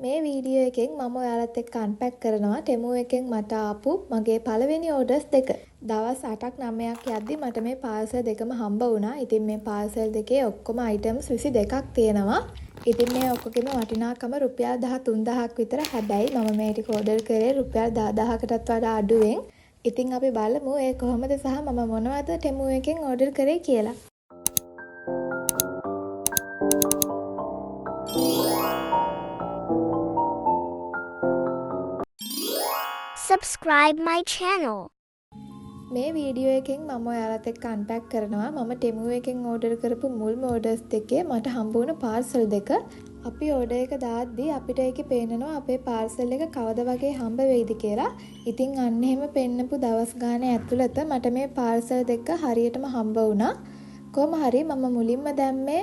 මේ වීඩියෝ එකෙන් මම ඔයාලත් එක්ක අන්පැක් කරනවා Temu එකෙන් මට ආපු මගේ පළවෙනි ඕඩර්ස් දෙක. දවස් 8ක් 9ක් යද්දි මට මේ පාර්සල් දෙකම හම්බ වුණා. ඉතින් මේ පාර්සල් දෙකේ ඔක්කොම අයිටම්ස් 22ක් තියෙනවා. ඉතින් මේ ඔක්කොගෙම වටිනාකම රුපියල් 13000ක් විතර. හැබැයි මම මේ ටික ඕඩර් කරේ රුපියල් 10000කටත් වඩා අඩුවෙන්. ඉතින් අපි බලමු ඒ කොහොමද සහ මම මොනවද Temu එකෙන් ඕඩර් කරේ කියලා. Subscribe my channel. මේ වීඩියෝ එකෙන් මම ඔයාලත් එක්ක අන්පැක් කරනවා මම Temu එකෙන් ඕඩර් කරපු මුල්ම ඕඩර්ස් දෙකේ මට හම්බ වුණ පාර්සල් දෙක. අපි ඕඩර් එක දාද්දි අපිට ඒකේ පේනනවා අපේ පාර්සල් එක කවද වගේ හම්බ වෙයිද කියලා. ඉතින් අන්න එහෙම පෙන්නපු දවස් ගානේ ඇතුළත මට මේ පාර්සල් දෙක හරියටම හම්බ වුණා. කොහොම හරි මම මුලින්ම දැම්මේ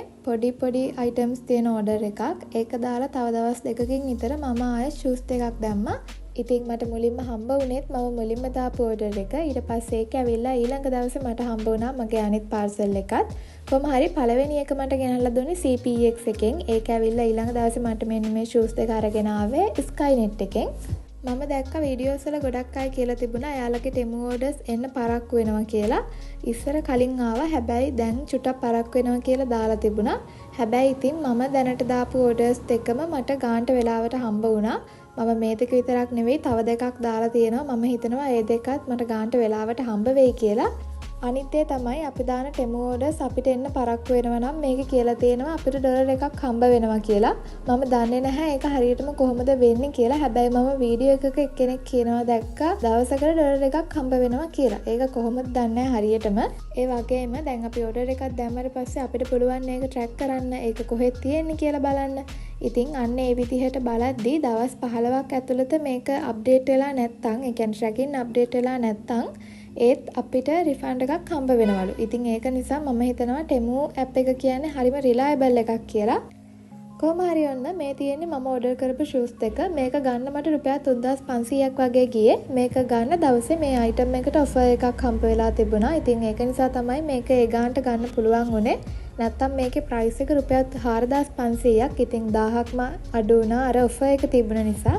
පොඩි අයිටම්ස් තියෙන ඕඩර් එකක්. ඒක දාලා තව දවස් දෙකකින් විතර මම ආයෙ ෂූස් දෙකක් දැම්මා. ඉතින් මට මුලින්ම හම්බ වුණෙත් මම මුලින්ම දාපු ඕඩර් එක. ඊට පස්සේ ඒක ඇවිල්ලා ඊළඟ දවසේ මට හම්බ වුණා මගේ අනිත් පාර්සල් එකත්. කොහොම හරි පළවෙනි එක මට ගෙනල්ලා දුන්නේ CPX එකෙන්. ඒක ඇවිල්ලා ඊළඟ දවසේ මට මෙන්න මේ ෂූස් දෙක අරගෙන ආවේ Skynet එකෙන්. මම දැක්ක වීඩියෝස් වල ගොඩක් අය කියලා තිබුණා එයාලගේ Temu orders එන්න පරක්කු වෙනවා කියලා. ඉස්සර කලින් ආවා හැබැයි දැන් චුට්ටක් පරක්කු වෙනවා කියලා දාලා තිබුණා. හැබැයි ඉතින් මම දැනට දාපු orders දෙකම මට ගාන්ට වෙලාවට හම්බ වුණා. මම මේ දෙක විතරක් නෙවෙයි තව දෙකක් දාලා තියෙනවා. මම හිතනවා ඒ දෙකත් මට ගාන්ට වෙලාවට හම්බ වෙයි කියලා. අනිත් දේ තමයි අපි දාන Temu orders අපිට එන්න පරක්කු වෙනවා නම් මේක කියලා තියෙනවා අපිට ඩොලර් එකක් හම්බ වෙනවා කියලා. මම දන්නේ නැහැ ඒක හරියටම කොහොමද වෙන්නේ කියලා. හැබැයි මම වීඩියෝ එකක එක්කෙනෙක් කියනවා දැක්කා දවසකට ඩොලර් එකක් හම්බ වෙනවා කියලා. ඒක කොහොමද දන්නේ හරියටම. ඒ වගේම දැන් අපි ඕඩර් එකක් දැම්මට පස්සේ අපිට පුළුවන් මේක ට්‍රැක් කරන්න ඒක කොහෙද තියෙන්නේ කියලා බලන්න. ඉතින් අන්න ඒ විදිහට බලද්දී දවස් 15ක් ඇතුළත මේක අප්ඩේට් වෙලා නැත්නම් ඒ කියන්නේ ට්‍රැකින් අප්ඩේට් වෙලා නැත්නම් ඒත් අපිට රිෆන්ඩ් එකක් හම්බ වෙනවලු. ඉතින් ඒක නිසා මම හිතනවා Temu app එක කියන්නේ හරිම රිලයබල් එකක් කියලා. කොහොම හරි ඔන්න මේ තියෙන්නේ මම ඕඩර් කරපු ෂූස් දෙක. මේක ගන්න මට රුපියල් 3500ක් වගේ ගියේ. මේක ගන්න දවසේ මේ අයිටම් එකට ඔෆර් එකක් හම්බ වෙලා තිබුණා. ඉතින් ඒක නිසා තමයි මේක ඒ ගානට ගන්න පුළුවන් උනේ. නැත්තම් මේකේ ප්‍රයිස් එක රුපියල් 4500ක්. ඉතින් 1000ක්ම අඩු වුණා අර ඔෆර් එක තිබුණ නිසා.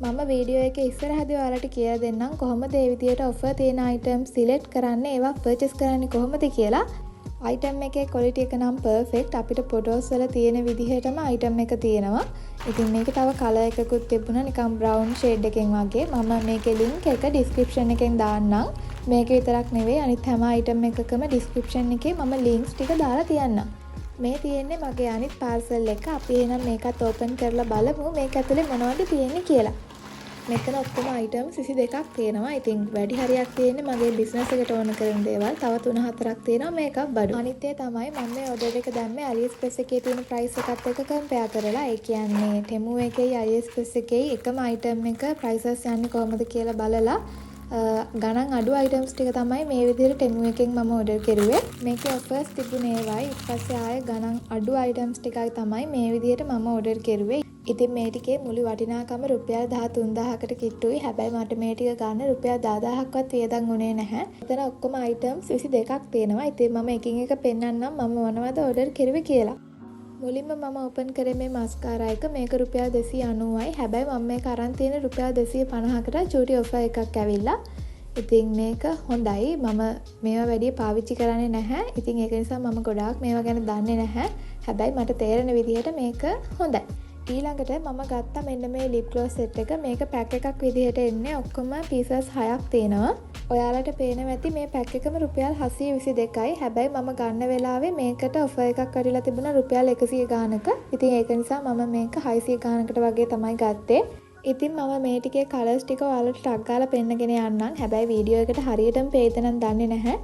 මම වීඩියෝ එකේ ඉස්සරහදී ඔයාලට කියලා දෙන්නම් කොහොමද මේ විදියට ඔෆර් තියෙන අයිටම් සිලෙක්ට් කරන්නේ ඒවා පර්චේස් කරන්නේ කොහොමද කියලා. අයිටම් එකේ ක්වොලිටි එක නම් පර්ෆෙක්ට්. අපිට ෆොටෝස් වල තියෙන විදිහටම අයිටම් එක තියෙනවා. ඉතින් මේකේ තව කලර් එකකුත් තිබුණා නිකන් බ්‍රවුන් ෂේඩ් එකෙන් වගේ. මම මේකේ ලින්ක් එක ඩිස්ක්‍රිප්ෂන් එකෙන් දාන්නම්. මේක විතරක් නෙවෙයි අනිත් හැම අයිටම් එකකම ඩිස්ක්‍රිප්ෂන් එකේ මම ලින්ක්ස් ටික දාලා තියන්නම්. මේ තියෙන්නේ මගේ අනිත් පාර්සල් එක. අපි එහෙනම් මේකත් ඕපන් කරලා බලමු මේක ඇතුලේ මොනවද තියෙන්නේ කියලා. මෙතන ඔක්කොම අයිටම්ස් 22ක් තියෙනවා. ඉතින් වැඩි හරියක් තියෙන්නේ මගේ බිස්නස් එකට ඕන කරන දේවල්. තව 3-4ක් තියෙනවා මේකක් බඩු. අනිත් ඒ තමයි මම මේ ඕඩර් එක දැම්මේ AliExpress එකේ තියෙන ප්‍රයිස් එකත් එක්ක කම්පෙයාර් කරලා. ඒ කියන්නේ Temu එකේ AliExpress එකේ එකම අයිටම් එක ප්‍රයිසස් යන්නේ කොහොමද කියලා බලලා ගණන් අඩු අයිටම්ස් ටික තමයි මේ විදිහට Temu එකෙන් මම ඕඩර් කරුවේ. මේකේ ඔෆර්ස් තිබුණේ ඒවයි. ඊට පස්සේ ආයේ ගණන් අඩු අයිටම්ස් ටිකයි තමයි මේ විදිහට මම ඕඩර් කරුවේ. ඉතින් මේ ටිකේ මුළු වටිනාකම රුපියල් 13000කට කිට්ටුයි. හැබැයි මට මේ ටික ගන්න රුපියල් 10000ක්වත් වියදම් වුණේ නැහැ. එතන ඔක්කොම අයිටම්ස් 22ක් තියෙනවා. ඉතින් මම එකින් එක පෙන්නන්නම් මම මොනවද ඕඩර් කරුවේ කියලා. මුලින්ම මම ඕපන් කරේ මේ මස්කාරා එක. මේක රුපියල් 290යි. හැබැයි මම මේක අරන් තියෙන රුපියල් 250කට චූටි ඔෆර් එකක් ඇවිල්ලා. ඉතින් මේක හොඳයි. මම මේවා වැඩි පාවිච්චි කරන්නේ නැහැ. ඉතින් ඒක නිසා මම ගොඩාක් මේවා ගැන දන්නේ නැහැ. හැබැයි මට තේරෙන විදිහට මේක හොඳයි. ඊළඟට මම ගත්තා මෙන්න මේ ලිප් ග්ලොස් සෙට් එක. මේක පැක් එකක් විදිහට එන්නේ. ඔක්කොම පීසස් 6ක් තියෙනවා. ඔයාලට පේනවා ඇති මේ පැක් එකම රුපියල් 722යි. හැබැයි මම ගන්න වෙලාවේ මේකට ඔෆර් එකක් වැඩිලා තිබුණා රුපියල් 100 ගානක. ඉතින් ඒක නිසා මම මේක 600 ගානකට වගේ තමයි ගත්තේ. ඉතින් මම මේ ටිකේ කලර්ස් ටික ඔයාලට ටග් ගාලා පෙන්නගෙන යන්නම්. හැබැයි වීඩියෝ එකට හරියටම පේද නම් දන්නේ නැහැ.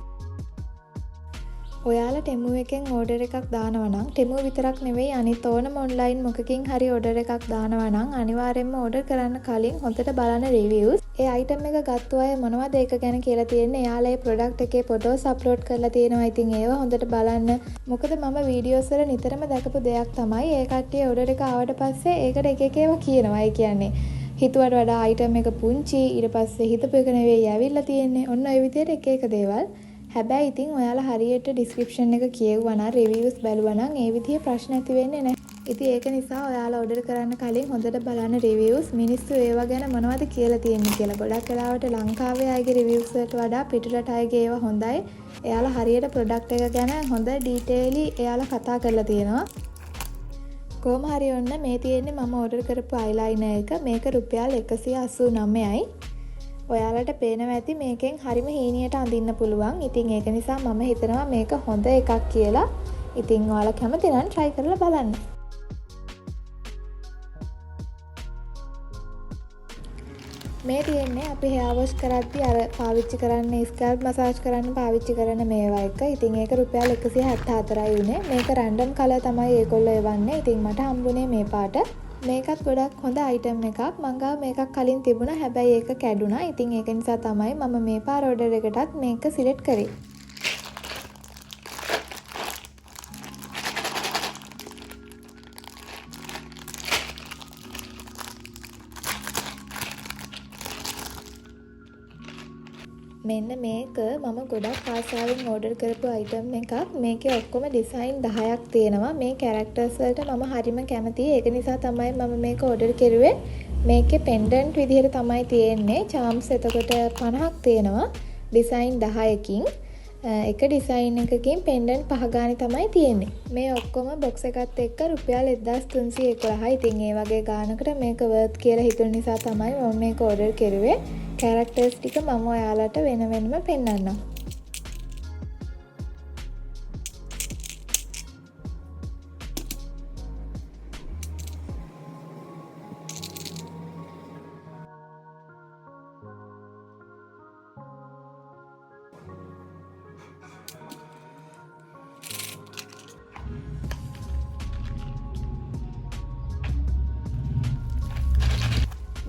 ඔයාලා Temu එකෙන් ඕඩර් එකක් දානවා නම් Temu විතරක් නෙවෙයි අනිත් ඕනම ඔන්ලයින් මොකකින් හරි ඕඩර් එකක් දානවා නම් අනිවාර්යයෙන්ම ඕඩර් කරන්න කලින් හොඳට බලන්න රිවිව්ස්. ඒ අයිටම් එක ගත්ත අය මොනවද ඒක ගැන කියලා තියෙන්නේ. එයාලා ඒ ප්‍රොඩක්ට් එකේ ෆොටෝස් අප්ලෝඩ් කරලා තියෙනවා. ඉතින් ඒවා හොඳට බලන්න. මොකද මම වීඩියෝස් වල නිතරම දැකපු දෙයක් තමයි ඒ කට්ටිය ඕඩර් එක ආවට පස්සේ ඒකට එක එක ඒවා කියනවා. ඒ කියන්නේ හිතුවට වඩා අයිටම් එක පුංචි ඊට පස්සේ හිතපු එක නෙවෙයි ඇවිල්ලා තියෙන්නේ. ඔන්න ඔය විදිහට එක එක දේවල්. හැබැයි ඉතින් ඔයාලා හරියට ඩිස්ක්‍රිප්ෂන් එක කියවුවා නම් රිවිව්ස් බැලුවා නම් ඒ විදිහේ ප්‍රශ්න ඇති වෙන්නේ නැහැ. ඉතින් ඒක නිසා ඔයාලා ඕඩර් කරන්න කලින් හොඳට බලන්න රිවිව්ස් මිනිස්සු ඒවා ගැන මොනවද කියලා තියෙන්නේ කියලා. ගොඩක් වෙලාවට ලංකාවේ අයගේ රිවිව්ස් වලට වඩා පිටරට අයගේ ඒවා හොඳයි. එයාලා හරියට ප්‍රොඩක්ට් එක ගැන හොඳ ඩීටේලි එයාලා කතා කරලා තියෙනවා. කොහොම හරි ඔන්න මේ තියෙන්නේ මම ඕඩර් කරපු අයිලයිනර් එක. මේක රුපියල් 189යි. ඔයාලට පේනවා ඇති මේකෙන් හරිම හීනියට අඳින්න පුළුවන්. ඉතින් ඒක නිසා මම හිතනවා මේක හොඳ එකක් කියලා. ඉතින් ඔයාලා කැමති නම් try කරලා බලන්න. මේ තියෙන්නේ අපි hair wash කරද්දී අර පාවිච්චි කරන්න scalp massage කරන්න පාවිච්චි කරන මේවා එක. ඉතින් ඒක රුපියල් 174යි උනේ. මේක random color තමයි ඒගොල්ලෝ එවන්නේ. ඉතින් මට හම්බුනේ මේ පාට. මේකත් ගොඩක් හොඳ item එකක්. මං ගාව මේකක් කලින් තිබුණා. හැබැයි ඒක කැඩුනා. ඉතින් ඒක නිසා තමයි මම මේ පාර order එකටත් මේක select කරේ. මෙන්න මේක මම ගොඩක් ආසාවෙන් ඕඩර් කරපු අයිටම් එකක්. මේකේ ඔක්කොම ඩිසයින් 10ක් තියෙනවා. මේ කැරක්ටර්ස් වලට මම හරිම කැමතියි. ඒක නිසා තමයි මම මේක ඕඩර් කරුවේ. මේකේ පෙන්ඩන්ට් විදිහට තමයි තියෙන්නේ. charms එතකොට 50ක් තියෙනවා. ඩිසයින් 10කින්. එක ඩිසයින් එකකින් පෙන්ඩන්ට් 5 ගානේ තමයි තියෙන්නේ. මේ ඔක්කොම බොක්ස් එකත් එක්ක රුපියල් 1311යි. ඉතින් ඒ වගේ ගානකට මේක worth කියලා හිතුන නිසා තමයි මම මේක ඕඩර් කරුවේ. කැරක්ටර්ස් ටික මම ඔයාලට වෙන වෙනම පෙන්නන්නම්.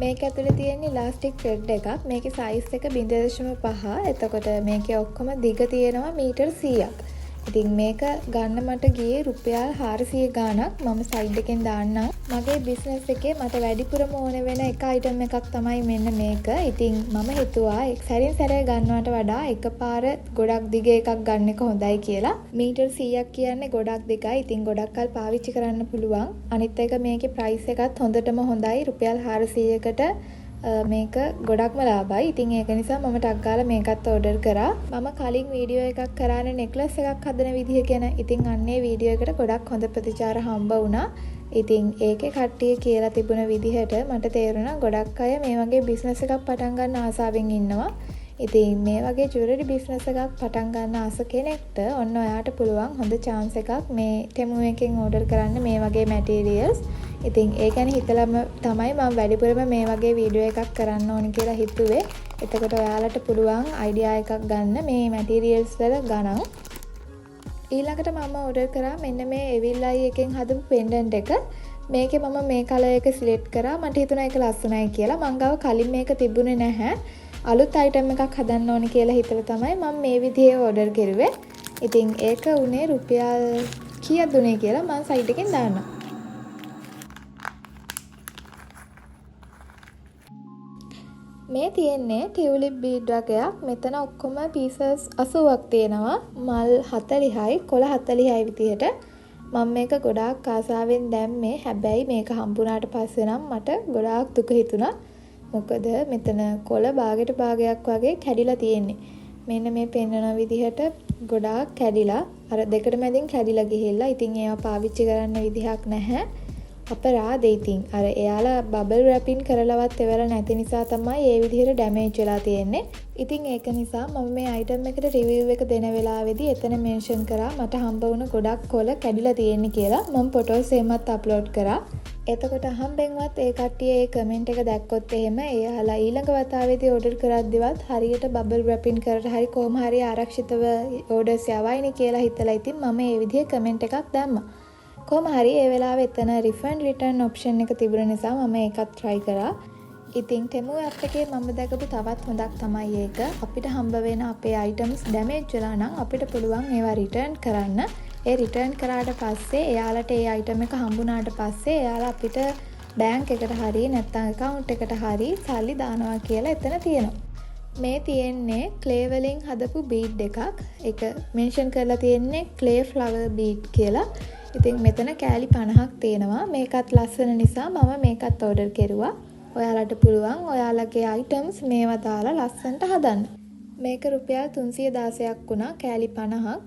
මේක ඇතුලේ තියෙන ඉලාස්ටික් ත්‍රෙඩ් එකක්. මේකේ සයිස් එක 0.5. එතකොට මේකේ ඔක්කොම දිග තියෙනවා මීටර් 100ක්. ඉතින් මේක ගන්න මට ගියේ රුපියල් 400 ගාණක්. මම සයිඩ් එකෙන් දාන්නම්. මගේ බිස්නස් එකේ මට වැඩිපුරම ඕන වෙන එක අයිටම් එකක් තමයි මෙන්න මේක. ඉතින් මම හිතුවා සැරින් සැරේ ගන්නවට වඩා එකපාර ගොඩක් දිග එකක් ගන්න එක හොඳයි කියලා. මීටර් 100ක් කියන්නේ ගොඩක් දිගයි. ඉතින් ගොඩක් කල් පාවිච්චි කරන්න පුළුවන්. අනිත් එක මේකේ ප්‍රයිස් එකත් හොඳටම හොඳයි. රුපියල් 400කට මේක ගොඩක්ම ලාභයි. ඉතින් ඒක නිසා මම ටක් ගාලා මේකත් ඕඩර් කරා. මම කලින් වීඩියෝ එකක් කරානේ නෙක්ලස් එකක් හදන විදිහ ගැන. ඉතින් අන්නේ වීඩියෝ එකට ගොඩක් හොඳ ප්‍රතිචාර හම්බ වුණා. ඉතින් ඒකේ කට්ටිය කියලා තිබුණ විදිහට මට තේරුණා ගොඩක් අය මේ වගේ බිස්නස් එකක් පටන් ගන්න ආසාවෙන් ඉන්නවා. ඉතින් මේ වගේ ජුවලරි බිස්නස් එකක් පටන් ගන්න ආස කෙනෙක්ට ඔන්න ඔයාට පුළුවන් හොඳ chance එකක් මේ Temu එකෙන් ඕඩර් කරන්න මේ වගේ materials. ඉතින් ඒ ගැන හිතලම තමයි මම වැඩිපුරම මේ වගේ වීඩියෝ එකක් කරන්න ඕනි කියලා හිතුවේ. එතකොට ඔයාලට පුළුවන් අයිඩියා එකක් ගන්න මේ materials වල ගණන්. ඊළඟට මම ඕඩර් කරා මෙන්න මේ එවිල්ලයි එකෙන් හදපු pendant එක. මේකේ මම මේ කලර් එක සිලෙක්ට් කරා. මට හිතුණා ඒක ලස්සනයි කියලා. මං ගාව කලින් මේක තිබුණේ නැහැ. අලුත් අයිටම් එකක් හදන්න ඕනි කියලා හිතලා තමයි මම මේ විදිහේ ඕඩර් කරුවේ. ඉතින් ඒක උනේ රුපියල් කීයද උනේ කියලා මම සයිට් එකෙන් දාන්නම්. මේ තියෙන්නේ ටියුලිප් බීඩ් වගේක්. මෙතන ඔක්කොම පීසස් 80ක් තියෙනවා. මල් 40යි, කොළ 40යි විදිහට. මම මේක ගොඩාක් ආසාවෙන් දැම්මේ. හැබැයි මේක හම්බුණාට පස්සේ නම් මට ගොඩාක් දුක හිතුණා. මොකද මෙතන කොළ භාගයට භාගයක් වගේ කැඩිලා තියෙන්නේ. මෙන්න මේ පෙන්වන විදිහට ගොඩාක් කැඩිලා අර දෙකට මැදින් කැඩිලා ගිහිල්ලා. ඉතින් ඒවා පාවිච්චි කරන්න විදිහක් නැහැ. අපරාධේ. ඉතින් අර එයාලා බබල් රැපින් කරලවත් එවලා නැති නිසා තමයි මේ විදිහට ඩැමේජ් වෙලා තියෙන්නේ. ඉතින් ඒක නිසා මම මේ අයිටම් එකට රිවිව් එක දෙන වෙලාවේදී එතන මෙන්ෂන් කරා මට හම්බ වුණ ගොඩක් කොළ කැඩිලා තියෙන්නේ කියලා. මම ෆොටෝස් එහෙමත් අප්ලෝඩ් කරා. එතකොට අහම්බෙන්වත් ඒ කට්ටිය ඒ කමෙන්ට් එක දැක්කොත් එහෙම එයාලා ඊළඟ වතාවේදී ඕඩර් කරද්දිවත් හරියට බබල් රැපින් කරලා හරි කොහොම හරි ආරක්ෂිතව ඕඩර්ස් යවයිනේ කියලා හිතලා ඉතින් මම මේ විදිහේ කමෙන්ට් එකක් දැම්මා. කොහොම හරි ඒ වෙලාවේ එතන රිෆන්ඩ් රිටර්න් ඔප්ෂන් එක තිබුණ නිසා මම ඒකත් try කරා. ඉතින් Temu app එකේ මම දැකපු තවත් හොඳක් තමයි ඒක. අපිට හම්බ වෙන අපේ items damage වෙලා නම් අපිට පුළුවන් ඒවා return කරන්න. ඒ return කරාට පස්සේ එයාලට ඒ item එක හම්බුනාට පස්සේ එයාලා අපිට බැංක් එකට හරි නැත්නම් account එකට හරි සල්ලි දානවා කියලා එතන තියෙනවා. මේ තියෙන්නේ clay වලින් හදපු bead එකක්. ඒක mention කරලා තියෙන්නේ clay flower bead කියලා. ඉතින් මෙතන කෑලි 50ක් තියෙනවා. මේකත් ලස්සන නිසා මම මේකත් ඕඩර් කෙරුවා. ඔයාලට පුළුවන් ඔයාලගේ අයිටම්ස් මේවා දාලා ලස්සනට හදන්න. මේක රුපියල් 316ක් වුණා කෑලි 50ක්.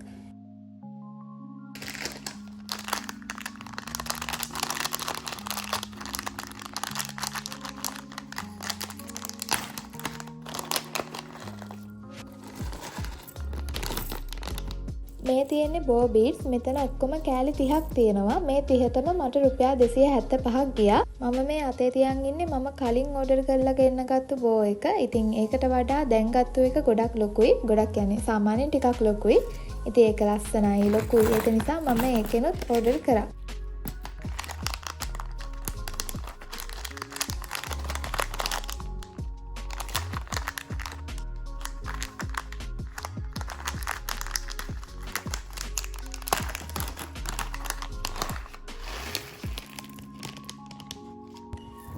මේ තියෙන්නේ බෝ බීට්ස්. මෙතන ඔක්කොම කෑලි 30ක් තියෙනවා. මේ 30ටම මට රුපියල් 275ක් ගියා. මම මේ අතේ තියන් ඉන්නේ මම කලින් ඕඩර් කරලා ගෙන්න ගත්තු බෝ එක. ඉතින් ඒකට වඩා දැන් ගත්තු එක ගොඩක් ලොකුයි. ගොඩක් කියන්නේ සාමාන්‍යයෙන් ටිකක් ලොකුයි. ඉතින් ඒක ලස්සනයි ලොකුයි. ඒක නිසා මම ඒකෙනුත් ඕඩර් කරා.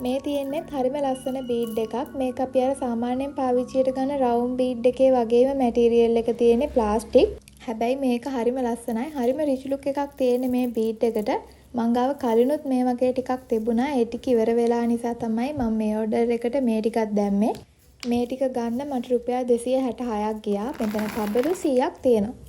මේ තියෙන්නේ හරිම ලස්සන බීඩ් එකක්. මේක අපි අර සාමාන්‍යයෙන් පාවිච්චියට ගන්න රවුන්ඩ් බීඩ් එකේ වගේම මැටීරියල් එක තියෙන්නේ ප්ලාස්ටික්. හැබැයි මේක හරිම ලස්සනයි. හරිම රිච් ලුක් එකක් තියෙන්නේ මේ බීඩ් එකට. මං ගාව කලිනුත් මේ වගේ ටිකක් තිබුණා. ඒ ටික ඉවර වෙලා නිසා තමයි මම මේ ඕඩර් එකට මේ ටිකක් දැම්මේ. මේ ටික ගන්න මට රුපියල් 266ක් ගියා. මෙතන පබලු 100ක් තියෙනවා.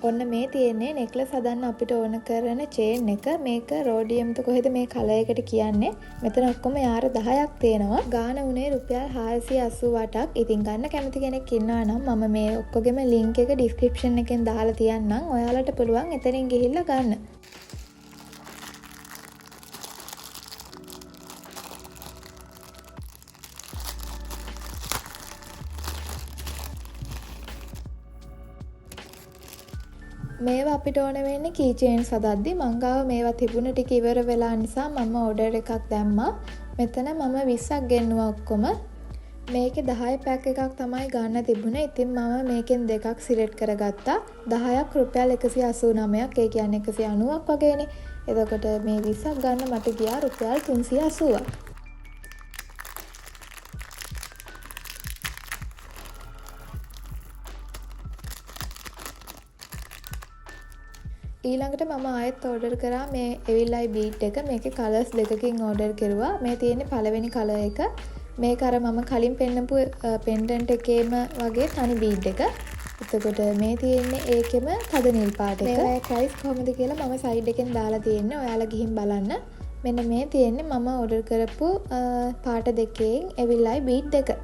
ඔන්න මේ තියෙන්නේ නෙක්ලස් හදන්න අපිට ඕන කරන චේන් එක. මේක රෝඩියම්ද කොහෙද මේ කලර් එකට කියන්නේ. මෙතන ඔක්කොම යාර 10ක් තියෙනවා. ගාන උනේ රුපියල් 488ක්. ඉතින් ගන්න කැමති කෙනෙක් ඉන්නවා නම් මම මේ ඔක්කොගෙම ලින්ක් එක ඩිස්ක්‍රිප්ෂන් එකෙන් දාලා තියන්නම්. ඔයාලට පුළුවන් එතනින් ගිහිල්ලා ගන්න. මේවා අපිට ඕන වෙන්නේ කී චේන්ස් හදද්දි. මං ගාව මේවා තිබුණ ටික ඉවර වෙලා නිසා මම ඕඩර් එකක් දැම්මා. මෙතන මම 20ක් ගෙන්නුවා ඔක්කොම. මේකේ 10 පැක් එකක් තමයි ගන්න තිබුණේ. ඉතින් මම මේකෙන් දෙකක් සිලෙක්ට් කරගත්තා. 10ක් රුපියල් 189ක්. ඒ කියන්නේ 190ක් වගේනේ. එතකොට මේ 20ක් ගන්න මට ගියා රුපියල් 380ක්. ඊළඟට මම ආයෙත් ඕඩර් කරා මේ එවිල්ලයි බීට් එක. මේකේ කලර්ස් දෙකකින් ඕඩර් කරුවා. මේ තියෙන්නේ පළවෙනි කලර් එක. මේක අර මම කලින් පෙන්නපු පෙන්ඩන්ට් එකේම වගේ තනි බීඩ් එක. එතකොට මේ තියෙන්නේ ඒකෙම තද නිල් පාට එක. මේවායේ ප්‍රයිස් කොහොමද කියලා මම සයිඩ් එකෙන් දාලා තියෙන්නේ. ඔයාලා ගිහින් බලන්න. මෙන්න මේ තියෙන්නේ මම ඕඩර් කරපු පාට දෙකෙන් එවිල්ලයි බීඩ් එක.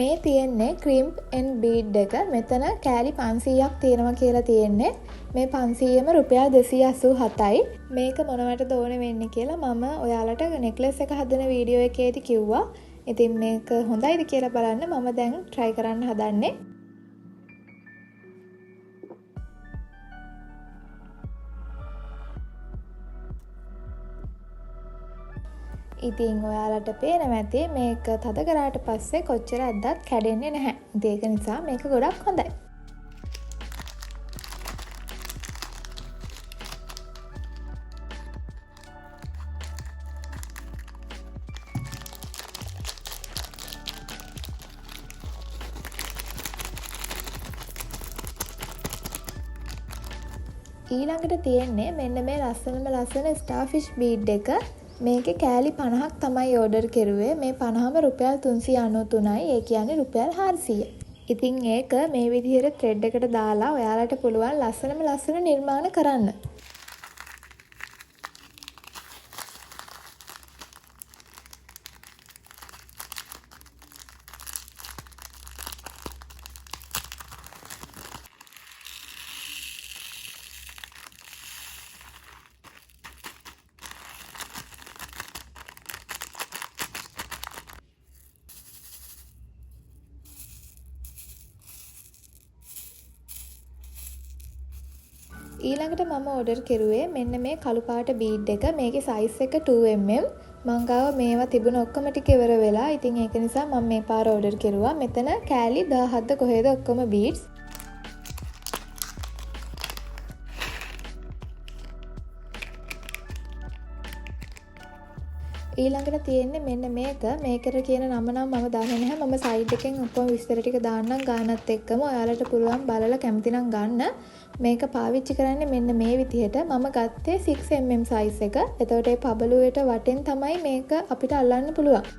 මේ තියෙන්නේ ක්‍රීම්ප් ඇන්ඩ් බීඩ් එක. මෙතන කෑලි 500ක් තියෙනවා කියලා තියෙන්නේ. මේ 500ම රුපියල් 287යි. මේක මොනවටද ඕන වෙන්නේ කියලා මම ඔයාලට නෙක්ලස් එක හදන වීඩියෝ එකේදී කිව්වා. ඉතින් මේක හොඳයිද කියලා බලන්න මම දැන් try කරන්න හදන්නේ. ඉතින් ඔයාලට පේනවා ඇති මේක තද කරාට පස්සේ කොච්චර ඇද්දත් කැඩෙන්නේ නැහැ. ඒක නිසා මේක ගොඩක් හොඳයි. ඊළඟට තියෙන්නේ මෙන්න මේ ලස්සන ස්ටාර්ෆිෂ් බීඩ් එක. මේකේ කෑලි 50ක් තමයි ඕඩර් කරුවේ. මේ 50ම රුපියල් 393යි. ඒ කියන්නේ රුපියල් 400. ඉතින් ඒක මේ විදිහට ත්‍රෙඩ් එකට දාලා ඔයාලට පුළුවන් ලස්සන නිර්මාණ කරන්න. ඊළඟට මම ඕඩර් කෙරුවේ මෙන්න මේ කළු පාට බීඩ් එක. මේකේ සයිස් එක 2mm. මං ගාව මේවා තිබුණ ඔක්කොම ටික ඉවර වෙලා. ඉතින් ඒක නිසා මම මේ පාර ඕඩර් කෙරුවා. මෙතන කෑලි 17ද කොහෙද ඔක්කොම බීඩ්ස්. ඊළඟට තියෙන්නේ මෙන්න මේක. මේකට කියන නම නම් මම දන්නේ නැහැ. මම සයිඩ් එකෙන් ඔක්කොම විස්තර ටික දාන්නම් ගානත් එක්කම. ඔයාලට පුළුවන් බලලා කැමති නම් ගන්න. මේක පාවිච්චි කරන්නේ මෙන්න මේ විදිහට. මම ගත්තේ 6mm size එක. එතකොට ඒ පබළුවට වටෙන් තමයි මේක අපිට අල්ලන්න පුළුවන්.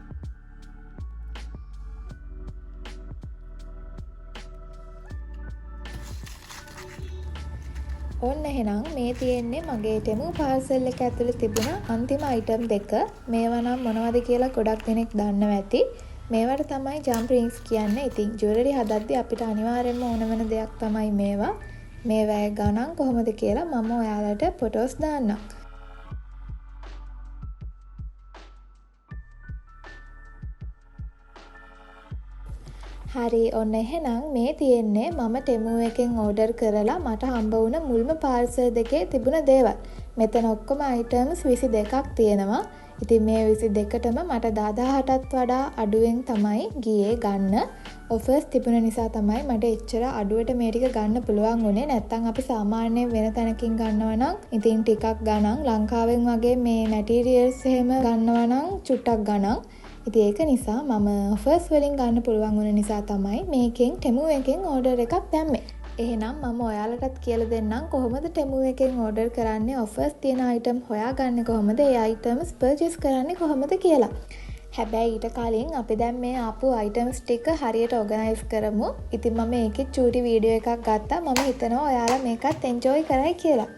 ඔන්න එහෙනම් මේ තියෙන්නේ මගේ ටෙමු පාර්සල් එක ඇතුලේ තිබුණ අන්තිම අයිටම් දෙක. මේවා නම් මොනවද කියලා ගොඩක් දෙනෙක් දන්නව ඇති. මේවට තමයි ජම්ප් රින්ග්ස් කියන්නේ. ඉතින් ජුවලරි හදද්දී අපිට අනිවාර්යයෙන්ම ඕන වෙන දෙයක් තමයි මේවා. මේවා ගණන් කොහොමද කියලා මම ඔයාලට ෆොටෝස් දාන්නම්. හරි ඔන්න එහෙනම් මේ තියෙන්නේ මම ටෙමු එකෙන් ඕඩර් කරලා මට හම්බ වුණ මුල්ම පාර්සල් දෙකේ තිබුණ දේවල්. මෙතන ඔක්කොම අයිටම්ස් 22ක් තියෙනවා. ඉතින් මේ 22ටම මට 10000ටත් වඩා අඩුවෙන් තමයි ගියේ ගන්න. ඔෆර්ස් තිබුණ නිසා තමයි මට එච්චර අඩුවට මේ ටික ගන්න පුළුවන් වුණේ. නැත්තම් අපි සාමාන්‍යයෙන් වෙන තැනකින් ගන්නවා නම් ඉතින් ටිකක් ගණන්. ලංකාවෙන් වගේ මේ මැටීරියල්ස් එහෙම ගන්නවා නම් චුට්ටක් ගණන්. ඉතින් ඒක නිසා මම ඔෆර්ස් වලින් ගන්න පුළුවන් වුණ නිසා තමයි මේකෙන් ටෙමු එකෙන් ඕඩර් එකක් දැම්මේ. එහෙනම් මම ඔයාලටත් කියලා දෙන්නම් කොහොමද ටෙමු එකෙන් ඕඩර් කරන්නේ, ඔෆර්ස් තියෙන අයිටම් හොයාගන්නේ කොහොමද, ඒ අයිටම්ස් පර්චේස් කරන්නේ කොහොමද කියලා. හැබැයි ඊට කලින් අපි දැන් මේ ආපු අයිටම්ස් ටික හරියට ඕගනයිස් කරමු. ඉතින් මම ඒකේ චූටි වීඩියෝ එකක් ගත්තා. මම හිතනවා ඔයාලා මේකත් එන්ජොයි කරයි කියලා.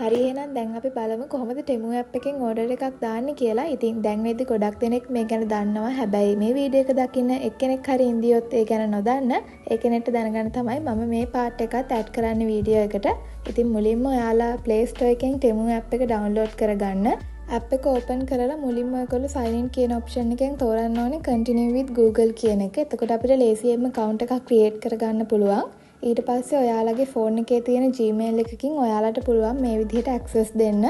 හරි එහෙනම් දැන් අපි බලමු කොහොමද ටෙමු ඇප් එකෙන් ඕඩර් එකක් දාන්නේ කියලා. ඉතින් දැන් වෙද්දි ගොඩක් දෙනෙක් මේ ගැන දන්නවා. හැබැයි මේ වීඩියෝ එක දකින්න එක්කෙනෙක් හරි ඉන්දියොත් ඒ ගැන නොදන්න ඒ කෙනෙක්ට දැනගන්න තමයි මම මේ පාර්ට් එකත් ඇඩ් කරන්නේ වීඩියෝ එකට. ඉතින් මුලින්ම ඔයාලා Play Store එකෙන් ටෙමු ඇප් එක ඩවුන්ලෝඩ් කරගන්න. ඇප් එක ඕපන් කරලා මුලින්ම ඔයගොල්ලෝ sign in කියන ඔප්ෂන් එකෙන් තෝරන්න ඕනේ continue with Google කියන එක. එතකොට අපිට ලේසියෙන්ම account එකක් create කරගන්න පුළුවන්. ඊට පස්සේ ඔයාලගේ ෆෝන් එකේ තියෙන Gmail එකකින් ඔයාලට පුළුවන් මේ විදිහට access දෙන්න.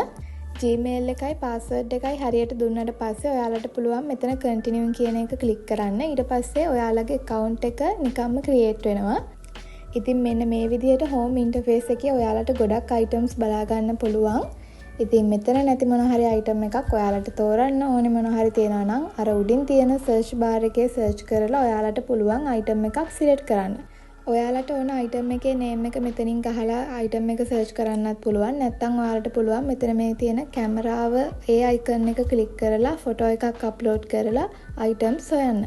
Gmail එකයි password එකයි හරියට දුන්නාට පස්සේ ඔයාලට පුළුවන් මෙතන continue කියන එක click කරන්න. ඊට පස්සේ ඔයාලගේ account එක නිකම්ම create වෙනවා. ඉතින් මෙන්න මේ විදිහට home interface එකේ ඔයාලට ගොඩක් items බලා ගන්න පුළුවන්. ඉතින් මෙතන නැති මොන හරි item එකක් ඔයාලට තෝරන්න ඕනේ මොන හරි තියෙනවා නම් අර උඩින් තියෙන search bar එකේ search කරලා ඔයාලට පුළුවන් item එකක් select කරන්න. ඔයාලට ඕන item එකේ name එක මෙතනින් ගහලා item එක search කරන්නත් පුළුවන්. නැත්නම් ඔයාලට පුළුවන් මෙතන මේ තියෙන කැමරාව ඒ icon එක click කරලා photo එකක් upload කරලා items හොයන්න.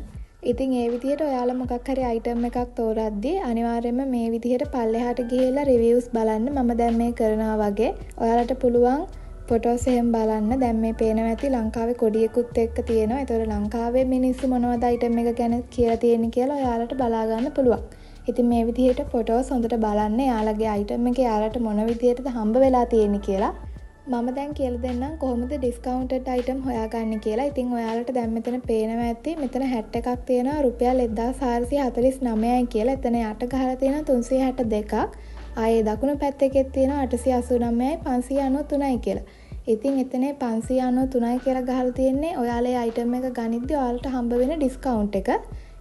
ඉතින් ඒ විදිහට ඔයාලා මොකක් හරි item එකක් තෝරද්දී අනිවාර්යයෙන්ම මේ විදිහට පල්ලෙහාට ගිහිල්ලා reviews බලන්න. මම දැන් මේ කරනවා වගේ. ඔයාලට පුළුවන් ෆොටෝස් එහෙම බලන්න. දැන් මේ පේනවා ඇති ලංකාවේ කොඩියකුත් එක්ක තියෙනවා. ඒතකොට ලංකාවේ මිනිස්සු මොනවද item එක ගැන කියලා තියෙන්නේ කියලා ඔයාලට බලා ගන්න පුළුවන්. ඉතින් මේ විදිහට ෆොටෝස් හොඳට බලන්න. යාළගේ item එක යාළට මොන විදිහටද හම්බ වෙලා තියෙන්නේ කියලා. මම දැන් කියලා දෙන්නම් කොහොමද discounted item හොයාගන්නේ කියලා. ඉතින් ඔයාලට දැන් මෙතන පේනවා ඇති මෙතන hat එකක් තියෙනවා රුපියල් 1449යි කියලා. එතන යට ගහලා තියෙනවා 362ක්. ආයේ දකුණු පැත්තේ තියෙනවා 889යි 593යි කියලා. ඉතින් එතන 593යි කියලා ගහලා තියෙන්නේ ඔයාලේ item එක ගනිද්දී ඔයාලට හම්බ වෙන discount එක.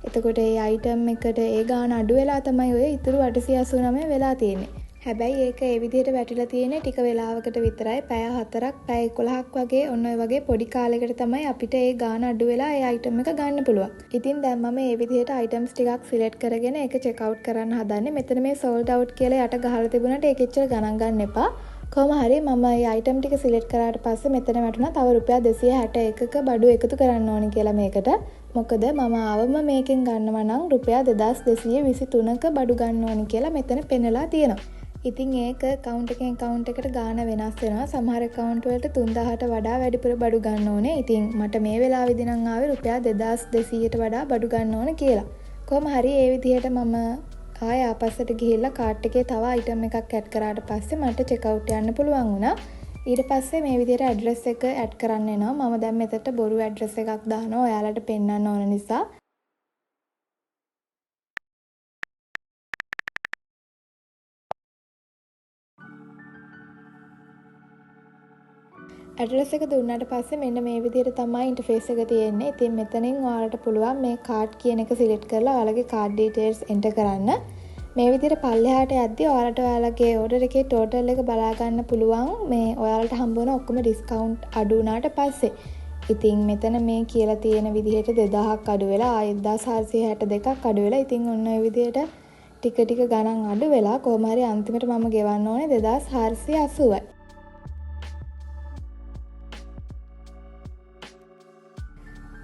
එතකොට ඒ item එකට ඒ ගාන අඩු වෙලා තමයි ඔය ඉතුරු 889 වෙලා තියෙන්නේ. හැබැයි ඒක ඒ විදිහට වැටිලා තියෙන්නේ ටික වෙලාවකට විතරයි. පැය 4ක් පැය 11ක් වගේ ඔන්න ඔය වගේ පොඩි කාලයකට තමයි අපිට ඒ ගාණ අඩු වෙලා ඒ අයිටම් එක ගන්න පුළුවන්. ඉතින් දැන් මම මේ විදිහට අයිටම්ස් ටිකක් සිලෙක්ට් කරගෙන ඒක චෙක් අවුට් කරන්න හදන්නේ. මෙතන මේ සෝල්ඩ් අවුට් කියලා යට ගහලා තිබුණාට ඒක එච්චර ගණන් ගන්න එපා. කොහොම හරි මම මේ අයිටම් ටික සිලෙක්ට් කරාට පස්සේ මෙතන වැටුණා තව රුපියල් 261ක බඩු එකතු කරන්න ඕනි කියලා මේකට. මොකද මම ආවම මේකෙන් ගන්නවා නම් රුපියල් 2223ක බඩු ගන්න ඕනි කියලා මෙතන පෙන්නලා තියෙනවා. ඉතින් ඒක account එකෙන් account එකට ගාණ වෙනස් වෙනවා. සමහර account වලට 3000ට වඩා වැඩිපුර බඩු ගන්න ඕනේ. ඉතින් මට මේ වෙලාවේදී නම් ආවේ රුපියල් 2200ට වඩා බඩු ගන්න ඕනේ කියලා. කොහොම හරි ඒ විදිහට මම ආය ආපස්සට ගිහිල්ලා කාට් එකේ තව item එකක් ඇඩ් කරාට පස්සේ මට check out යන්න පුළුවන් වුණා. ඊට පස්සේ මේ විදිහට address එක ඇඩ් කරන්න එනවා. මම දැන් මෙතනට බොරු address එකක් දානවා ඔයාලට පෙන්වන්න ඕන නිසා. ඇඩ්‍රස් එක දුන්නාට පස්සේ මෙන්න මේ විදිහට තමයි ඉන්ටර්ෆේස් එක තියෙන්නේ. ඉතින් මෙතනින් ඔයාලට පුළුවන් මේ කාඩ් කියන එක සිලෙක්ට් කරලා ඔයාලගේ කාඩ් ඩීටේල්ස් එන්ටර් කරන්න. මේ විදිහට පල්ලෙහාට යද්දී ඔයාලට ඔයාලගේ ඕඩර් එකේ ටෝටල් එක බලා ගන්න පුළුවන්. මේ ඔයාලට හම්බ වෙන ඔක්කොම ඩිස්කවුන්ට් අඩු වුණාට පස්සේ. ඉතින් මෙතන මේ කියලා තියෙන විදිහට 2000ක් අඩු වෙලා ආයෙත් 1462ක් අඩු වෙලා. ඉතින් ඔන්න ඔය විදිහට ටික ටික ගණන් අඩු වෙලා කොහොම හරි අන්තිමට මම ගෙවන්න ඕනේ 2480යි.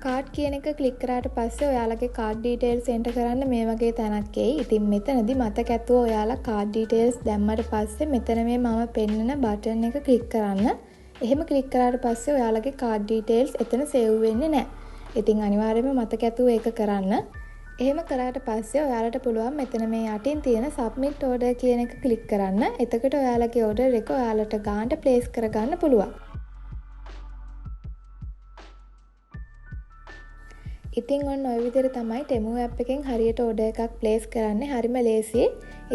කාඩ් කියන එක ක්ලික් කරාට පස්සේ ඔයාලගේ කාඩ් ඩීටේල්ස් එන්ටර් කරන්න මේ වගේ තැනක් එයි. ඉතින් මෙතනදී මතක ඇතුව ඔයාලා කාඩ් ඩීටේල්ස් දැම්මට පස්සේ මෙතන මේ මම පෙන්නන බටන් එක ක්ලික් කරන්න. එහෙම ක්ලික් කරාට පස්සේ ඔයාලගේ කාඩ් ඩීටේල්ස් එතන සේව් වෙන්නේ නැහැ. ඉතින් අනිවාර්යයෙන්ම මතක ඇතුව ඒක කරන්න. එහෙම කරාට පස්සේ ඔයාලට පුළුවන් මෙතන මේ යටින් තියෙන submit order කියන එක ක්ලික් කරන්න. එතකොට ඔයාලගේ order එක ඔයාලට ගානට ප්ලේස් කරගන්න පුළුවන්. ඉතින් ඔන්න ඔය විදිහට තමයි Temu app එකෙන් හරියට order එකක් place කරන්නේ. හරිම ලේසියි.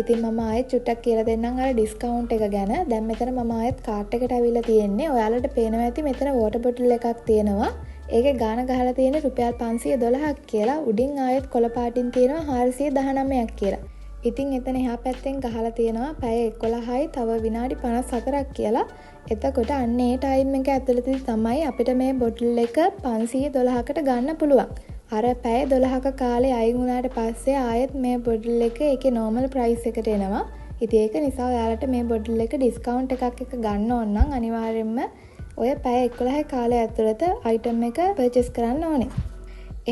ඉතින් මම ආයෙත් චුට්ටක් කියලා දෙන්නම් අර discount එක ගැන. දැන් මෙතන මම ආයෙත් cart එකට අවිල්ලා තියෙන්නේ. ඔයාලට පේනවා ඇති මෙතන water bottle එකක් තියෙනවා. ඒකේ ගාණ ගහලා තියෙන්නේ රුපියල් 512ක් කියලා. උඩින් ආයෙත් කොළ පාටින් තියෙනවා 419ක් කියලා. ඉතින් එතන එහා පැත්තෙන් ගහලා තියෙනවා පැය 11යි තව විනාඩි 54ක් කියලා. එතකොට අන්න ඒ ටයිම් එක ඇතුළතදී තමයි අපිට මේ බොටල් එක 512කට ගන්න පුළුවන්. අර පැය 12ක කාලේ අයින් වුණාට පස්සේ ආයෙත් මේ බොටල් එක ඒකේ normal price එකට එනවා. ඉතින් ඒක නිසා ඔයාලට මේ බොටල් එක discount එකක් එක ගන්න ඕන නම් අනිවාර්යයෙන්ම ඔය පැය 11 කාලය ඇතුළත item එක purchase කරන්න ඕනේ.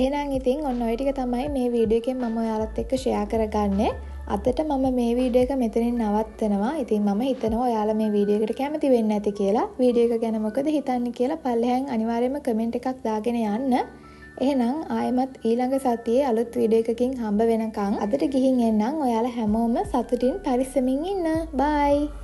එහෙනම් ඉතින් ඔන්න ඔය ටික තමයි මේ වීඩියෝ එකෙන් මම ඔයාලත් එක්ක share කරගන්නේ. අදට මම මේ වීඩියෝ එක මෙතනින් නවත්තනවා. ඉතින් මම හිතනවා ඔයාලා මේ වීඩියෝ එකට කැමති වෙන්නේ නැති කියලා. වීඩියෝ එක ගැන මොකද හිතන්නේ කියලා පල්ලෙහාන් අනිවාර්යයෙන්ම කමෙන්ට් එකක් දාගෙන යන්න. එහෙනම් ආයෙමත් ඊළඟ සතියේ අලුත් වීඩියෝ එකකින් හම්බ වෙනකන් අදට ගිහින් එන්නම්. ඔයාලා හැමෝම සතුටින් පරිස්සමින් ඉන්න. බයි.